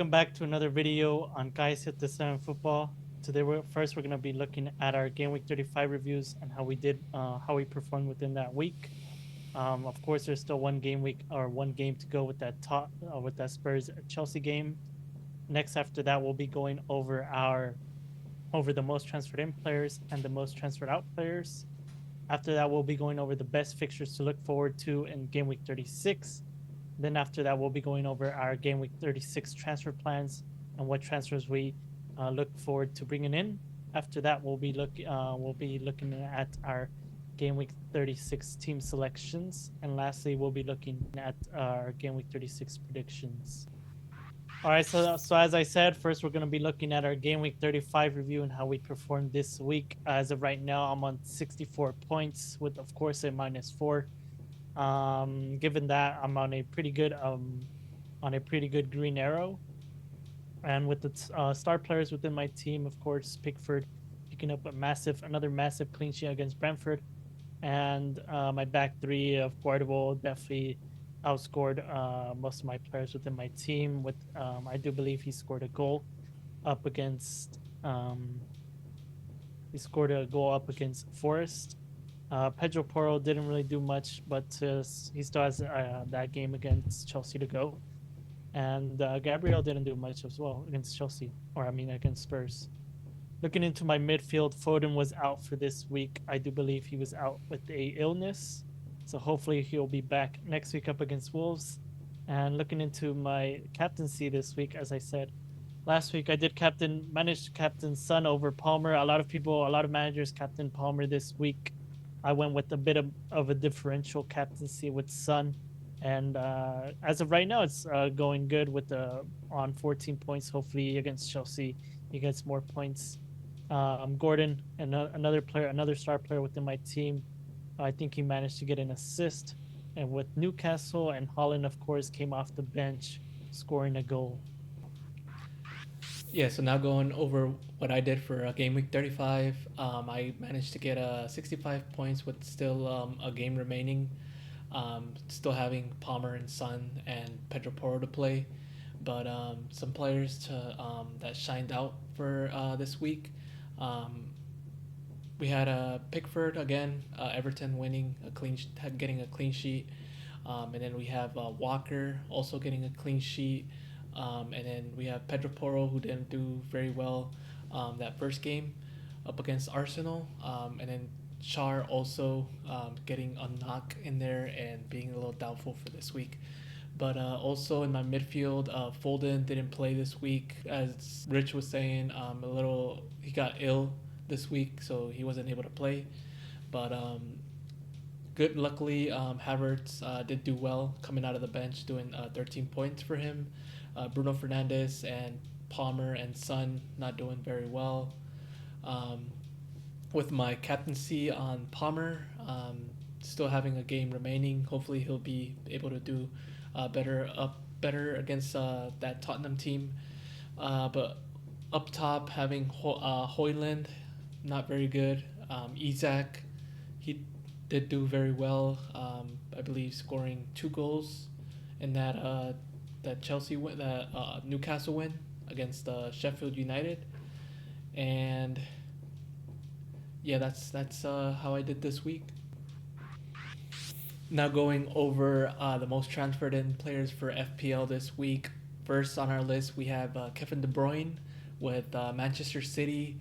welcome back to another video on Guys Hit the Seven Football. Today, we're going to be looking at our Game Week 35 reviews and how we performed within that week. Of course, there's still one game week or one game to go with that Spurs Chelsea game. Next, after that, we'll be going over the most transferred in players and the most transferred out players. After that, we'll be going over the best fixtures to look forward to in Game Week 36. Then after that, we'll be going over our Game Week 36 transfer plans and what transfers we look forward to bringing in. After that, we'll be looking at our Game Week 36 team selections, and lastly, we'll be looking at our Game Week 36 predictions. All right, so as I said, first we're going to be looking at our Game Week 35 review and how we performed this week. As of right now, I'm on 64 points with, of course, a -4. Given that I'm on a pretty good green arrow, and with the star players within my team, of course, Pickford picking up another massive clean sheet against Brentford, and my back three of Guardiola definitely outscored most of my players within my team. With I do believe he scored a goal up against Forest. Pedro Porro didn't really do much, but he still has that game against Chelsea to go. And Gabriel didn't do much as well against Chelsea, against Spurs. Looking into my midfield, Foden was out for this week. I do believe he was out with a illness, so hopefully he'll be back next week up against Wolves. And looking into my captaincy this week, as I said last week, I did manage to captain Son over Palmer. A lot of managers captain Palmer this week. I went with a bit of a differential captaincy with Son, and as of right now, it's going good with on 14 points. Hopefully against Chelsea, he gets more points. Gordon, another star player within my team. I think he managed to get an assist, and with Newcastle and Holland, of course, came off the bench, scoring a goal. Yeah, so now going over what I did for Game Week 35, I managed to get 65 points with still a game remaining, still having Palmer and Son and Pedro Porro to play, but some players that shined out for this week. We had Pickford again, Everton winning getting a clean sheet, and then we have Walker also getting a clean sheet. And then we have Pedro Porro, who didn't do very well that first game up against Arsenal. And then Char also getting a knock in there and being a little doubtful for this week. But also in my midfield, Foden didn't play this week. As Rich was saying, he got ill this week, so he wasn't able to play. But luckily, Havertz did do well coming out of the bench, doing 13 points for him. Bruno Fernandes and Palmer and Son not doing very well. With my captaincy on Palmer, still having a game remaining. Hopefully he'll be able to do better against that Tottenham team. But up top having Hoyland, not very good. Isak, he did do very well. I believe scoring 2 goals in that Chelsea win, that Newcastle win against Sheffield United, and yeah, that's how I did this week. Now going over the most transferred in players for FPL this week. First on our list we have Kevin De Bruyne with Manchester City.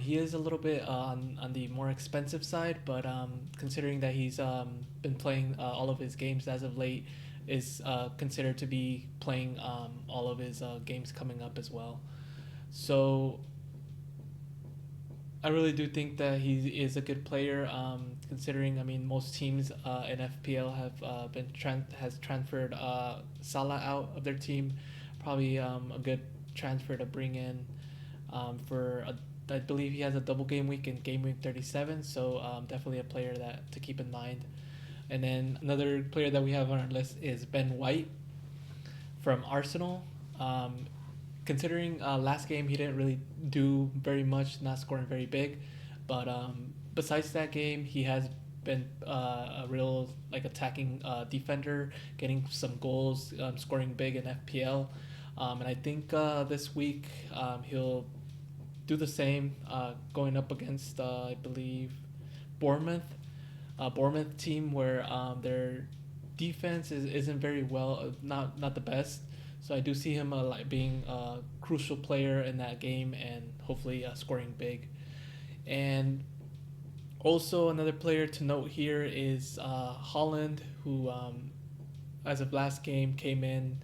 He is a little bit on the more expensive side, but considering that he's been playing all of his games as of late, is considered to be playing all of his games coming up as well. So I really do think that he is a good player. Considering, most teams in FPL has transferred Salah out of their team. Probably a good transfer to bring in I believe he has a double game week in Game Week 37. So definitely a player to keep in mind. And then another player that we have on our list is Ben White from Arsenal. Considering last game he didn't really do very much, not scoring very big, but besides that game he has been a real attacking defender, getting some goals, scoring big in FPL. And I think this week he'll do the same, going up against I believe Bournemouth, Bournemouth team where their defense isn't very well, not the best. So I do see him like being a crucial player in that game and hopefully scoring big. And also another player to note here is Holland, who as of last game came in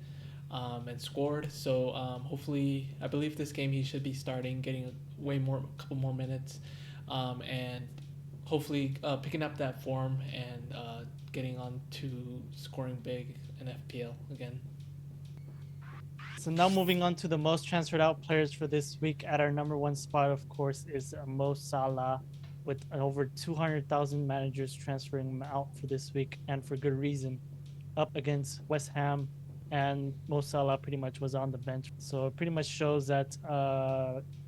and scored. So hopefully, I believe this game he should be starting, getting a couple more minutes, and hopefully picking up that form and getting on to scoring big in FPL again. So now moving on to the most transferred out players for this week. At our number one spot, of course, is Mo Salah, with over 200,000 managers transferring him out for this week, and for good reason. Up against West Ham, and Mo Salah pretty much was on the bench. So it pretty much shows that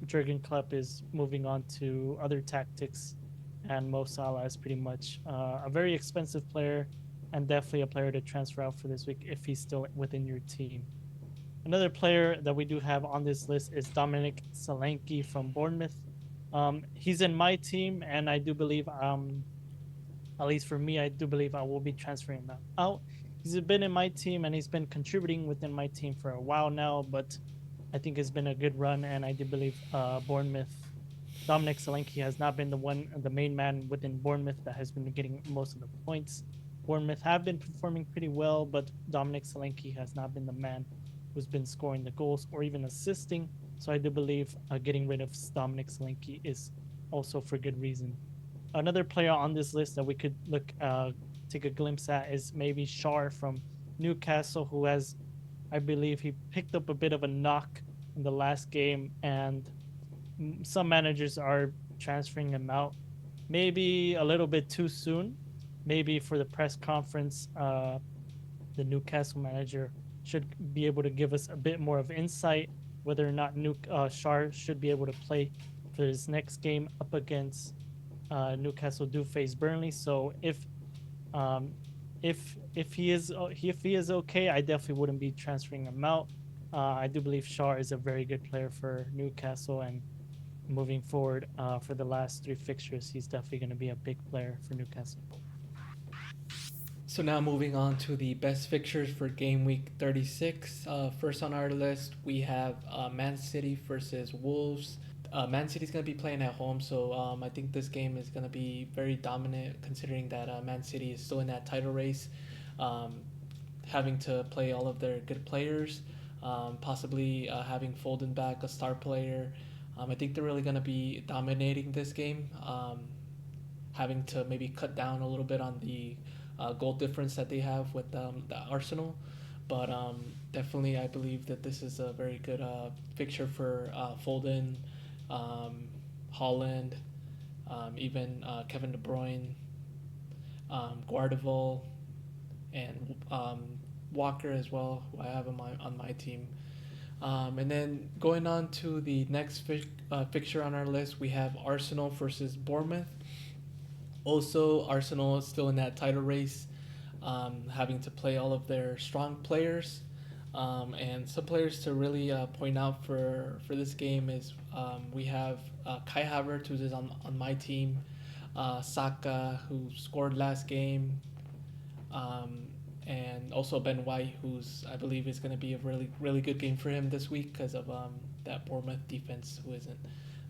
Jurgen Klopp is moving on to other tactics, and Mo Salah is pretty much a very expensive player, and definitely a player to transfer out for this week if he's still within your team. Another player that we do have on this list is Dominic Solanke from Bournemouth. He's in my team, and I do believe, at least for me, I do believe I will be transferring him out. He's been in my team and he's been contributing within my team for a while now, but I think it's been a good run, and I do believe Bournemouth. Dominic Solanke has not been the main man within Bournemouth that has been getting most of the points. Bournemouth have been performing pretty well, but Dominic Solanke has not been the man who's been scoring the goals or even assisting. So I do believe getting rid of Dominic Solanke is also for good reason. Another player on this list that we could take a glimpse at is maybe Shar from Newcastle, who has, I believe, he picked up a bit of a knock in the last game, and some managers are transferring him out. Maybe a little bit too soon. Maybe for the press conference, the Newcastle manager should be able to give us a bit more of insight whether or not Shar should be able to play for his next game up against Newcastle do face Burnley. So um, if he is okay, I definitely wouldn't be transferring him out. I do believe Shar is a very good player for Newcastle, and moving forward for the last three fixtures, he's definitely going to be a big player for Newcastle. So now moving on to the best fixtures for game week 36. First on our list, we have Man City versus Wolves. Man City's going to be playing at home, so I think this game is going to be very dominant considering that Man City is still in that title race, um, having to play all of their good players, possibly having Foden back, a star player. I think they're really going to be dominating this game, having to maybe cut down a little bit on the goal difference that they have with the Arsenal. But definitely, I believe that this is a very good fixture for Foden, Holland, even Kevin De Bruyne, Guardiola, and Walker as well, who I have on my team. And then going on to the next fixture on our list, we have Arsenal versus Bournemouth. Also, Arsenal is still in that title race, having to play all of their strong players. And some players to really point out for this game is we have Kai Havertz, who's on my team, Saka, who scored last game, um, and also Ben White, who's I believe is going to be a really good game for him this week because of that Bournemouth defense, who isn't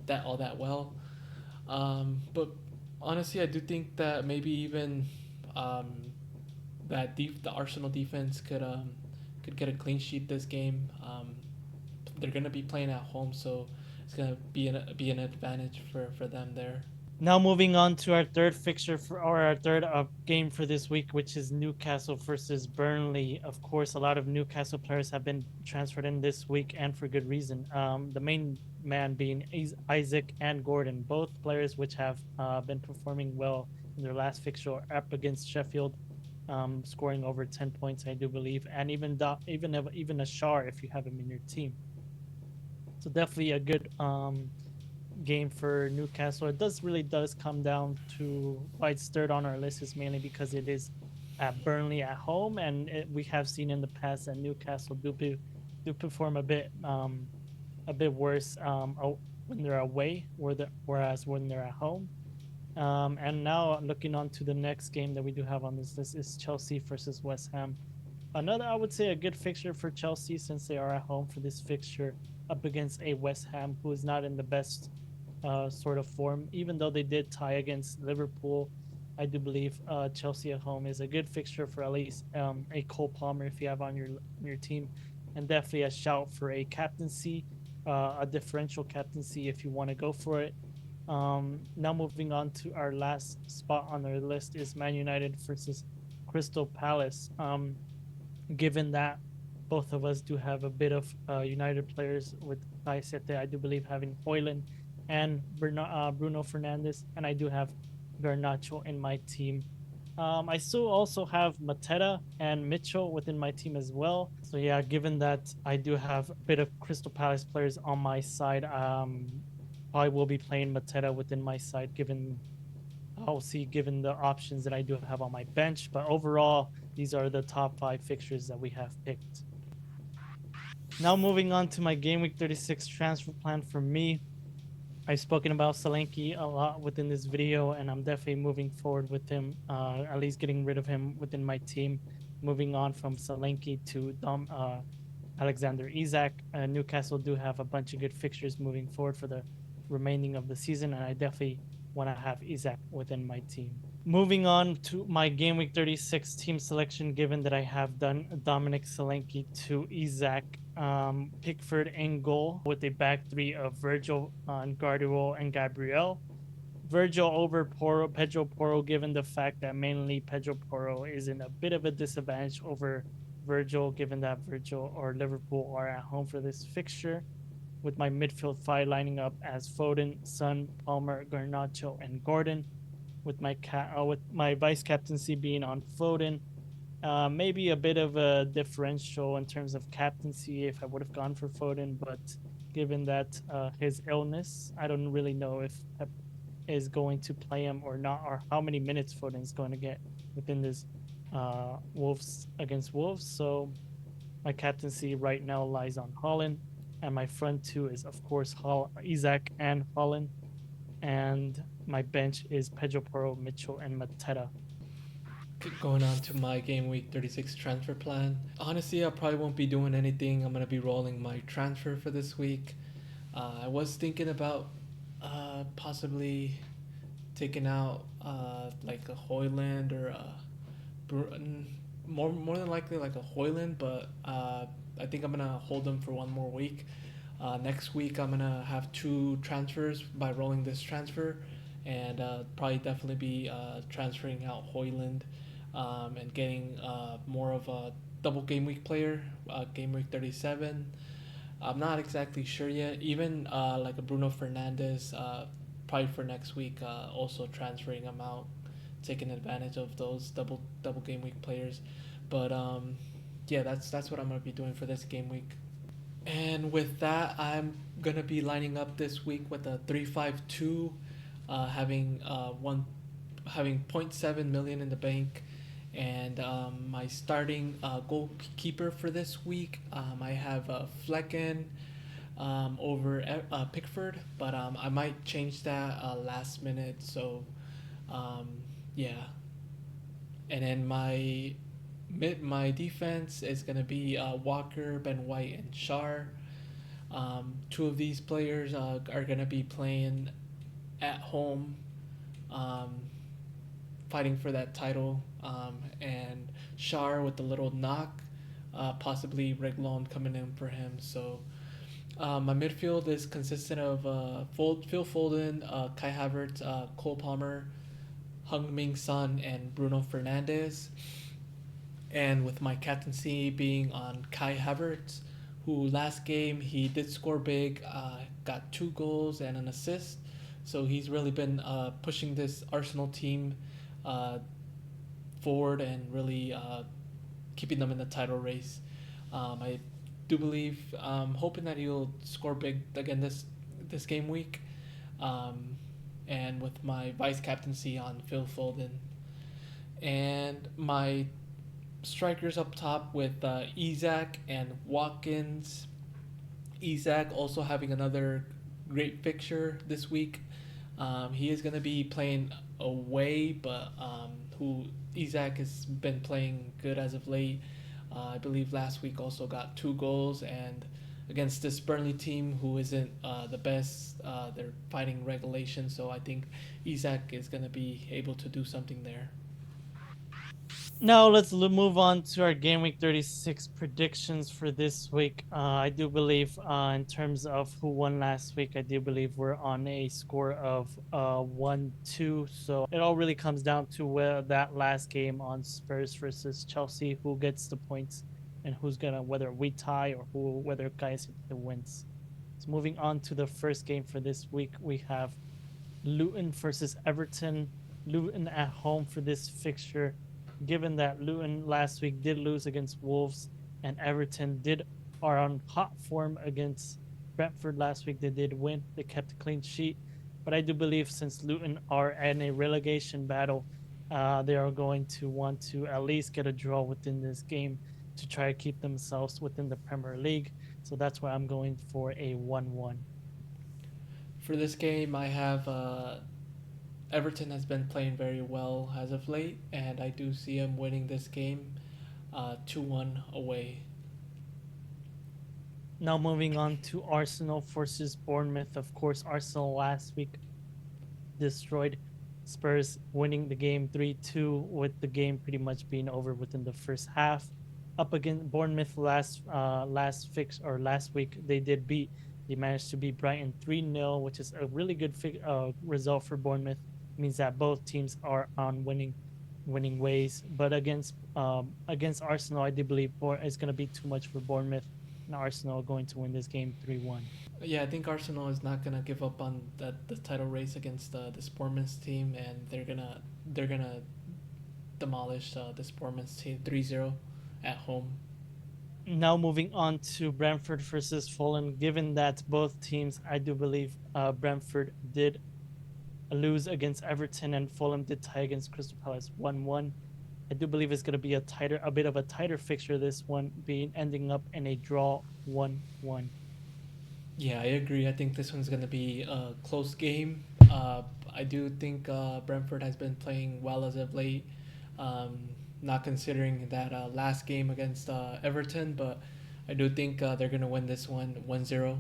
that well. But honestly, I do think that maybe even um, the Arsenal defense could get a clean sheet this game. They're gonna be playing at home, so it's gonna be an advantage for them there. Now moving on to our third fixture or our third game for this week, which is Newcastle versus Burnley. Of course, a lot of Newcastle players have been transferred in this week, and for good reason. The main man being Isaac and Gordon, both players which have been performing well in their last fixture up against Sheffield, scoring over 10 points, I do believe, and even a Shar if you have him in your team. So definitely a good game for Newcastle. It does come down to why it's third on our list is mainly because it is at Burnley at home, and we have seen in the past that Newcastle do perform a bit worse when they're away, whereas when they're at home. And now looking on to the next game that we do have on this list is Chelsea versus West Ham. Another, I would say, a good fixture for Chelsea since they are at home for this fixture up against a West Ham who is not in the best sort of form. Even though they did tie against Liverpool, I do believe Chelsea at home is a good fixture for at least a Cole Palmer if you have on your team, and definitely a shout for a captaincy, a differential captaincy if you want to go for it. Now moving on to our last spot on our list is Man United versus Crystal Palace. Given that both of us do have a bit of United players with Paisete, I do believe having Hoyland and Bruno Fernandes, and I do have Garnacho in my team. I still also have Mateta and Mitchell within my team as well. So yeah, given that I do have a bit of Crystal Palace players on my side, I will be playing Mateta within my side, given I'll see given the options that I do have on my bench. But overall, these are the top five fixtures that we have picked. Now moving on to my game week 36 transfer plan for me. I've spoken about Solanke a lot within this video, and I'm definitely moving forward with him, at least getting rid of him within my team. Moving on from Solanke to Alexander Isak. Newcastle do have a bunch of good fixtures moving forward for the remaining of the season, and I definitely want to have Isak within my team. Moving on to my game week 36 team selection, given that I have done Dominic Solanke to Isak, Pickford in goal with a back three of Virgil, Guardiola, and Gabriel. Virgil over Pedro Porro, given the fact that mainly Pedro Porro is in a bit of a disadvantage over Virgil, given that Virgil or Liverpool are at home for this fixture. With my midfield five lining up as Foden, Son, Palmer, Garnacho, and Gordon, with my vice captaincy being on Foden. Maybe a bit of a differential in terms of captaincy if I would have gone for Foden, but given that his illness, I don't really know if Pep is going to play him or not, or how many minutes Foden is going to get within this Wolves against Wolves. So my captaincy right now lies on Holland, and my front two is of course Isaac and Holland, and my bench is Pedro Porro, Mitchell, and Mateta. Going on to my game week 36 transfer plan. Honestly, I probably won't be doing anything. I'm gonna be rolling my transfer for this week. I was thinking about possibly taking out like a Hoyland or a more than likely like a Hoyland, but I think I'm gonna hold them for one more week. Next week I'm gonna have two transfers by rolling this transfer, and probably definitely be transferring out Hoyland, and getting more of a double game week player, game week 37. I'm not exactly sure yet. Even like a Bruno Fernandez, probably for next week, also transferring him out, taking advantage of those double game week players. But yeah, that's what I'm gonna be doing for this game week. And with that, I'm gonna be lining up this week with a 3-5-2, having one having point 0.7 million in the bank, and my starting goalkeeper for this week, I have Flecken over Pickford, but I might change that last minute. So um, yeah, and then my defense is gonna be Walker, Ben White, and Shar. Two of these players are gonna be playing at home, um, fighting for that title. And Shar with the little knock, possibly Reglon coming in for him. So my midfield is consistent of Phil Foden, Kai Havertz, Cole Palmer, Heung-min Son, and Bruno Fernandes. And with my captaincy being on Kai Havertz, who last game he did score big, got 2 goals and an assist. So he's really been pushing this Arsenal team uh, forward and really keeping them in the title race. I do believe, hoping that he'll score big again this game week. Um, and with my vice captaincy on Phil Foden, and my strikers up top with Isaac and Watkins. Isaac also having another great fixture this week. He is going to be playing away, but who Isaac has been playing good as of late. I believe last week also got 2 goals, and against this Burnley team who isn't the best, they're fighting regulation. So I think Isaac is going to be able to do something there. Now let's move on to our game week 36 predictions for this week. I do believe, in terms of who won last week, I do believe we're on a score of 1-2. So it all really comes down to where that last game on Spurs versus Chelsea, who gets the points and who's gonna, whether we tie or who whether guys wins. So moving on to the first game for this week, we have Luton versus Everton. Luton at home for this fixture, given that Luton last week did lose against Wolves and Everton did are on hot form against Brentford last week. They did win. They kept a clean sheet. But I do believe since Luton are in a relegation battle, they are going to want to at least get a draw within this game to try to keep themselves within the Premier League. So that's why I'm going for a 1-1. For this game, I have Everton has been playing very well as of late, and I do see him winning this game 2-1 away. Now moving on to Arsenal versus Bournemouth. Of course, Arsenal last week destroyed Spurs, winning the game 3-2, with the game pretty much being over within the first half. Up against Bournemouth last week, they managed to beat Brighton 3-0, which is a really good result for Bournemouth. It means that both teams are on winning ways. But against Arsenal, I do believe it's going to be too much for Bournemouth, and Arsenal are going to win this game 3-1. Yeah, I think Arsenal is not gonna give up on the title race against this Bournemouth team, and they're gonna demolish this Bournemouth team 3-0 at home. Now moving on to Brentford versus Fulham. Given that both teams, I do believe Brentford did lose against Everton and Fulham did tie against Crystal Palace 1-1. I do believe it's going to be a bit of a tighter fixture. This one being ending up in a draw 1-1. Yeah, I agree. I think this one's gonna be a close game. I do think Brentford has been playing well as of late. Um, Not considering that last game against Everton, but I do think they're gonna win this one 1-0.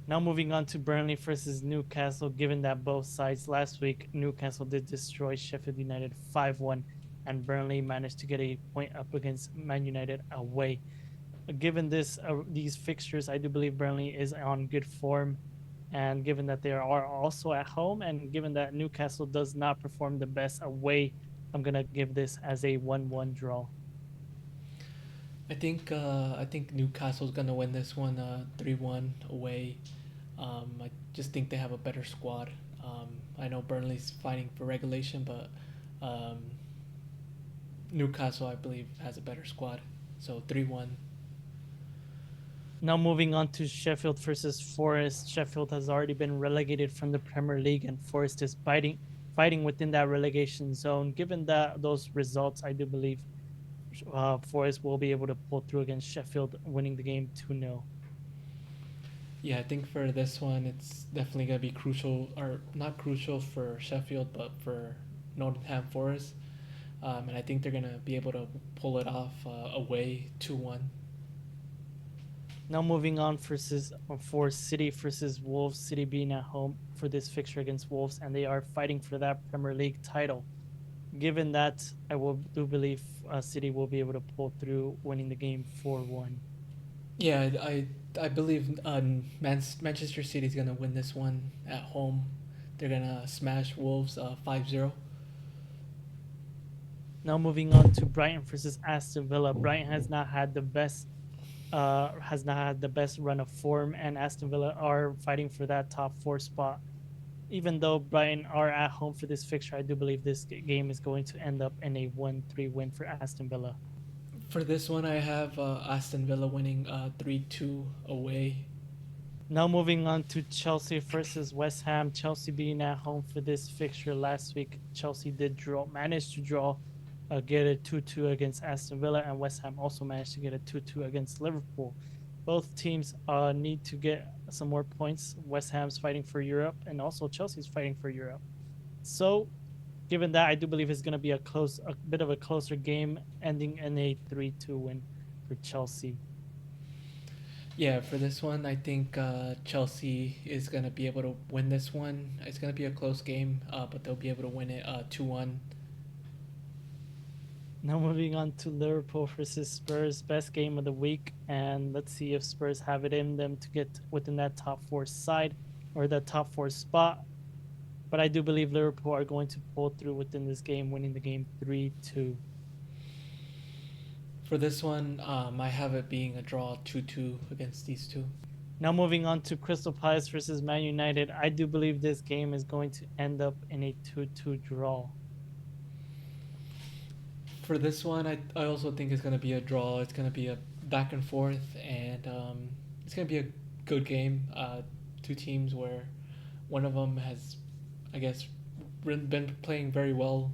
Now moving on to Burnley versus Newcastle. Given that both sides last week, Newcastle did destroy Sheffield United 5-1, and Burnley managed to get a point up against Man United away. Given these fixtures, I do believe Burnley is on good form, and given that they are also at home, and given that Newcastle does not perform the best away, I'm gonna give this as a 1-1 draw. I think Newcastle's gonna win this one 3-1 away. I just think they have a better squad. I know Burnley's fighting for regulation, but um, Newcastle I believe has a better squad. So 3-1. Now moving on to Sheffield versus Forest. Sheffield has already been relegated from the Premier League, and Forest is fighting within that relegation zone. Given that those results, I do believe Forest will be able to pull through against Sheffield, winning the game 2-0. Yeah, I think for this one it's definitely gonna be crucial, or not crucial for Sheffield, but for Nottingham Forest. And I think they're gonna be able to pull it off away 2-1. Now moving on for City versus Wolves. City being at home for this fixture against Wolves, and they are fighting for that Premier League title. Given that, I do believe City will be able to pull through, winning the game 4-1. Yeah, I believe Manchester City's gonna win this one at home. They're gonna smash Wolves 5-0. Now moving on to Brighton versus Aston Villa. Brighton has not had the best run of form, and Aston Villa are fighting for that top four spot. Even though Brighton are at home for this fixture, I do believe this game is going to end up in a 1-3 win for Aston Villa. For this one, I have Aston Villa winning 3-2 away. Now moving on to Chelsea versus West Ham. Chelsea being at home for this fixture last week, Chelsea did manage to draw get a 2-2 against Aston Villa, and West Ham also managed to get a 2-2 against Liverpool. Both teams need to get some more points. West Ham's fighting for Europe, and also Chelsea's fighting for Europe. So, given that, I do believe it's going to be a bit of a closer game, ending in a 3-2 win for Chelsea. Yeah, for this one, I think Chelsea is going to be able to win this one. It's going to be a close game, but they'll be able to win it 2-1. Now moving on to Liverpool versus Spurs, best game of the week, and let's see if Spurs have it in them to get within that top four side or that top four spot. But I do believe Liverpool are going to pull through within this game, winning the game 3-2. For this one, I have it being a draw 2-2 against these two. Now moving on to Crystal Palace versus Man United, I do believe this game is going to end up in a 2-2 draw. For this one, I also think it's going to be a draw. It's going to be a back and forth, and it's going to be a good game. Two teams where one of them has, I guess, been playing very well,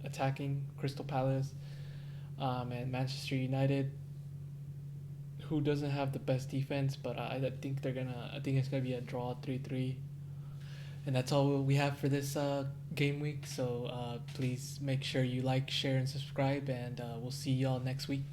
attacking Crystal Palace, and Manchester United, who doesn't have the best defense, but I think they're gonna. I think it's gonna be a draw 3-3. And that's all we have for this game week. So please make sure you like, share, and subscribe, and we'll see y'all next week.